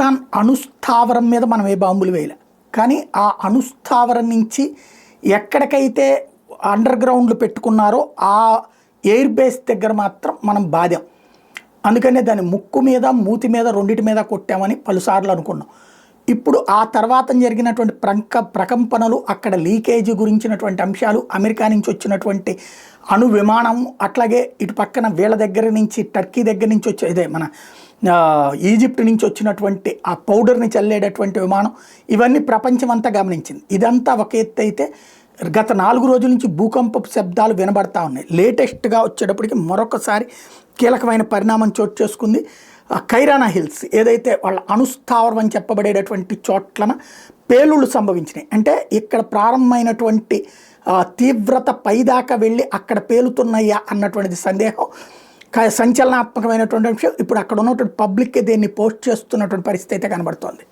పాకిస్తాన్ అణుస్థావరం మీద మనం ఏ బాంబులు వేయలే, కానీ ఆ అణుస్థావరం నుంచి ఎక్కడికైతే అండర్ గ్రౌండ్లు పెట్టుకున్నారో ఆ ఎయిర్ బేస్ దగ్గర మాత్రం మనం బాధాం. అందుకనే దాని ముక్కు మీద మూతి మీద రెండింటి మీద కొట్టామని పలుసార్లు అనుకున్నాం. ఇప్పుడు ఆ తర్వాత జరిగినటువంటి ప్రకంపనలు, అక్కడ లీకేజీ గురించినటువంటి అంశాలు, అమెరికా నుంచి వచ్చినటువంటి అణు విమానం, అట్లాగే ఇటు పక్కన వీళ్ళ దగ్గర నుంచి టర్కీ దగ్గర నుంచి వచ్చే ఇదే మన ఈజిప్ట్ నుంచి వచ్చినటువంటి ఆ పౌడర్ని చల్లేటటువంటి విమానం, ఇవన్నీ ప్రపంచం అంతా గమనించింది. ఇదంతా ఒక ఎత్తు అయితే గత 4 రోజుల నుంచి భూకంపపు శబ్దాలు వినబడతా ఉన్నాయి. లేటెస్ట్గా వచ్చేటప్పటికి మరొకసారి కీలకమైన పరిణామం చోటు చేసుకుంది. కైరానా హిల్స్ ఏదైతే వాళ్ళ అణుస్థావరం అని చెప్పబడేటటువంటి చోట్లన పేలుళ్ళు సంభవించినాయి. అంటే ఇక్కడ ప్రారంభమైనటువంటి తీవ్రత పైదాకా వెళ్ళి అక్కడ పేలుతున్నాయా అన్నటువంటిది సందేహం, సంచలనాత్మకమైనటువంటి విషయం. ఇప్పుడు అక్కడ ఉన్నటువంటి పబ్లిక్కి దీన్ని పోస్ట్ చేస్తున్నటువంటి పరిస్థితి అయితే కనబడుతోంది.